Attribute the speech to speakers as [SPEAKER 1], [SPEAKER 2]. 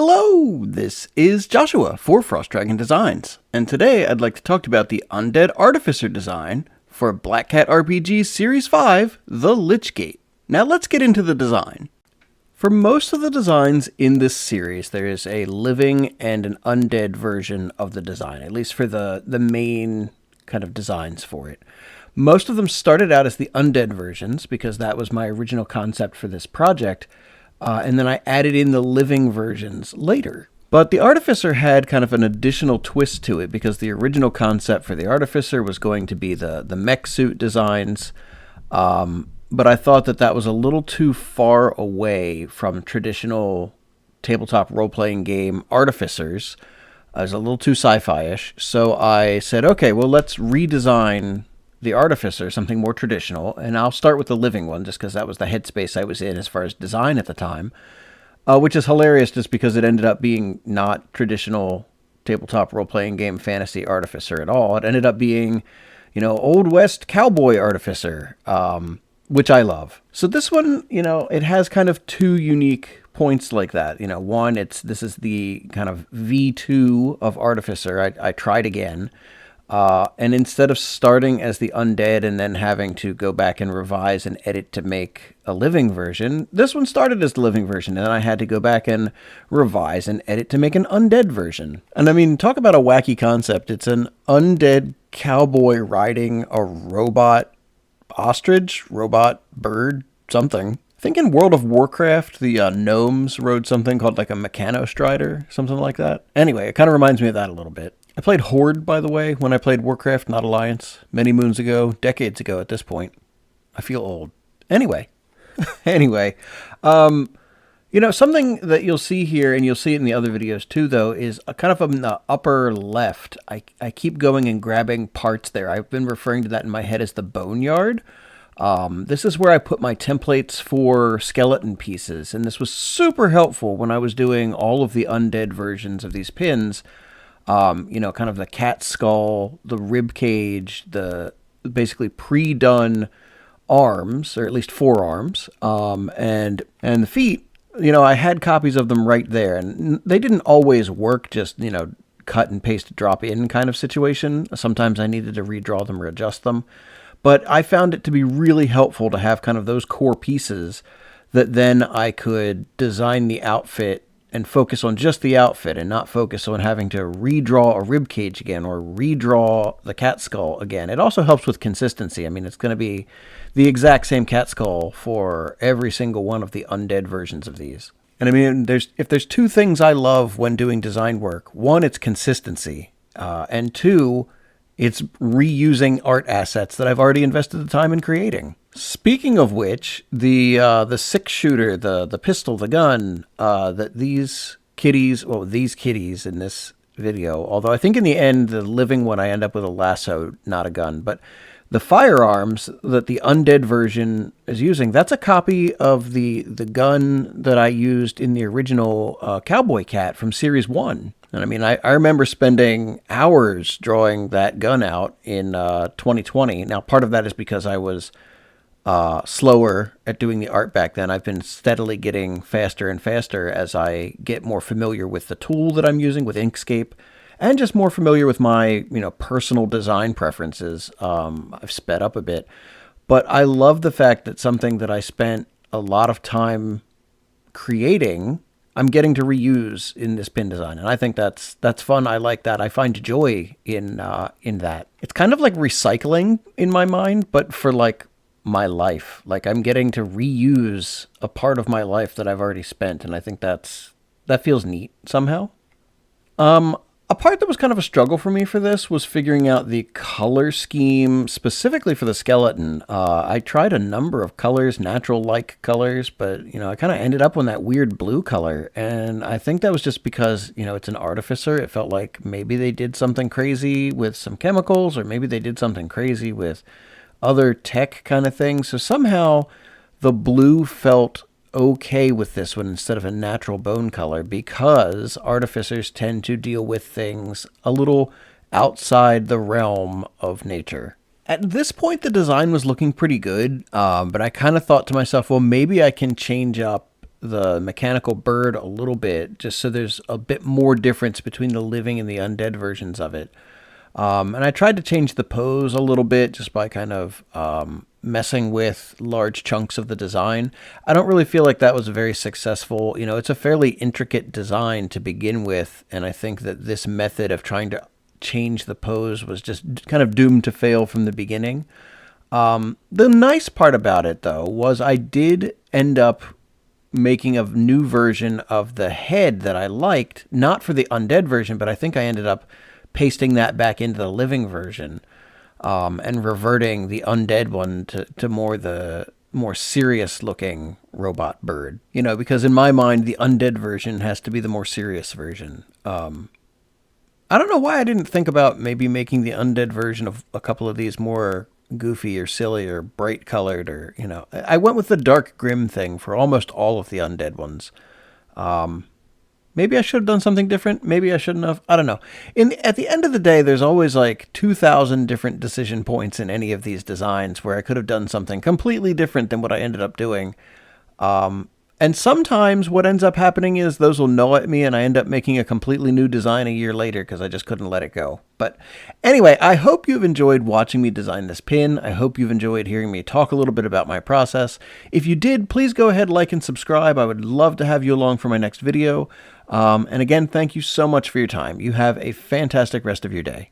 [SPEAKER 1] Hello, this is Joshua for Frost Dragon Designs, and today I'd like to talk about the Undead Artificer design for Black Cat RPG Series 5, The Lichgate. Now let's get into the design. For most of the designs in this series, there is a living and an undead version of the design, at least for the main kind of designs for it. Most of them started out as the undead versions because that was my original concept for this project, and then I added in the living versions later. But the Artificer had kind of an additional twist to it because the original concept for the Artificer was going to be the mech suit designs, but I thought that was a little too far away from traditional tabletop role-playing game Artificers. It was a little too sci-fi-ish, so I said, okay, well, let's redesign the Artificer, something more traditional, and I'll start with the living one just because that was the headspace I was in as far as design at the time, which is hilarious just because it ended up being not traditional tabletop role-playing game fantasy Artificer at all. It ended up being, Old West cowboy Artificer, which I love. So this one, it has kind of two unique points like that. One, this is the kind of V2 of Artificer. I tried again. And instead of starting as the undead and then having to go back and revise and edit to make a living version, this one started as the living version, and then I had to go back and revise and edit to make an undead version. And I mean, talk about a wacky concept. It's an undead cowboy riding a robot ostrich, robot bird, something. I think in World of Warcraft, the gnomes rode something called like a Mechanostrider, something like that. Anyway, it kind of reminds me of that a little bit. I played Horde, by the way, when I played Warcraft, not Alliance, many moons ago, decades ago at this point. I feel old. Anyway, something that you'll see here, and you'll see it in the other videos too, though, is a kind of on the upper left. I keep going and grabbing parts there. I've been referring to that in my head as the boneyard. This is where I put my templates for skeleton pieces, and this was super helpful when I was doing all of the undead versions of these pins. Kind of the cat skull, the rib cage, the basically pre-done arms, or at least forearms, and the feet. I had copies of them right there, and they didn't always work, just, cut and paste, drop in kind of situation. Sometimes I needed to redraw them or adjust them. But I found it to be really helpful to have kind of those core pieces that then I could design the outfit and focus on just the outfit and not focus on having to redraw a rib cage again or redraw the cat skull again. It also helps with consistency. I mean, it's going to be the exact same cat skull for every single one of the undead versions of these. And I mean, if there's two things I love when doing design work, one, it's consistency, and two, it's reusing art assets that I've already invested the time in creating. Speaking of which, the 6-shooter, the pistol, the gun, that these kitties in this video, although I think in the end, the living one, I end up with a lasso, not a gun, but the firearms that the undead version is using, that's a copy of the gun that I used in the original Cowboy Cat from Series 1. And I mean, I remember spending hours drawing that gun out in 2020. Now, part of that is because I was slower at doing the art back then. I've been steadily getting faster and faster as I get more familiar with the tool that I'm using with Inkscape, and just more familiar with my, personal design preferences. I've sped up a bit, but I love the fact that something that I spent a lot of time creating, I'm getting to reuse in this pin design, and I think that's fun. I like that. I find joy in that. It's kind of like recycling in my mind, but for like my life. Like I'm getting to reuse a part of my life that I've already spent, and I think that feels neat somehow. A part that was kind of a struggle for me for this was figuring out the color scheme specifically for the skeleton. I tried a number of colors, natural-like colors, but, I kind of ended up on that weird blue color. And I think that was just because, it's an Artificer. It felt like maybe they did something crazy with some chemicals, or maybe they did something crazy with other tech kind of things. So somehow the blue felt okay with this one instead of a natural bone color, because Artificers tend to deal with things a little outside the realm of nature. At this point, the design was looking pretty good, but I kind of thought to myself, well, maybe I can change up the mechanical bird a little bit, just so there's a bit more difference between the living and the undead versions of it. And I tried to change the pose a little bit just by kind of messing with large chunks of the design. I don't really feel like that was very successful. You know, it's a fairly intricate design to begin with, and I think that this method of trying to change the pose was just kind of doomed to fail from the beginning. The nice part about it, though, was I did end up making a new version of the head that I liked, not for the undead version, but I think I ended up pasting that back into the living version, and reverting the undead one to more serious looking robot bird. You know, because in my mind, the undead version has to be the more serious version. I don't know why I didn't think about maybe making the undead version of a couple of these more goofy or silly or bright colored, or, you know, I went with the dark grim thing for almost all of the undead ones. Maybe I should have done something different. Maybe I shouldn't have. I don't know. At the end of the day, there's always like 2,000 different decision points in any of these designs where I could have done something completely different than what I ended up doing. And sometimes what ends up happening is those will gnaw at me and I end up making a completely new design a year later because I just couldn't let it go. But anyway, I hope you've enjoyed watching me design this pin. I hope you've enjoyed hearing me talk a little bit about my process. If you did, please go ahead, like, and subscribe. I would love to have you along for my next video. And again, thank you so much for your time. You have a fantastic rest of your day.